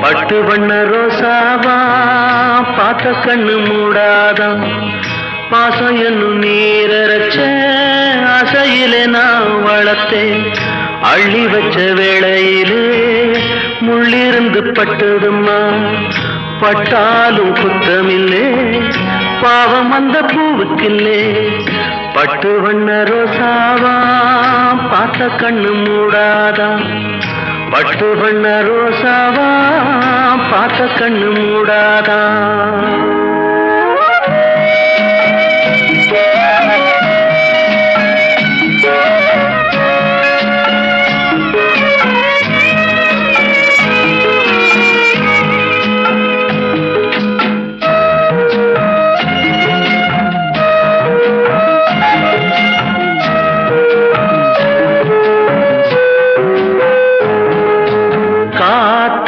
பட்டு வண்ண ரோசாவா பார்த்த கண்ணு மூடாதான் பாசம் என்னும் நீரச்ச ஆசையிலே நான் வளர்த்தேன் அள்ளி வச்ச வேளையிலே முள்ளிருந்து பட்டதும்மா பட்டாலும் குத்தமில்லே பாவம் அந்த பூவுக்கில்லே பட்டு வண்ண ரோசாவா பார்த்த கண்ணு மூடாதான் பட்டு வண்ண ரோசாவா பார்த்த கண்ணு மூடாதான்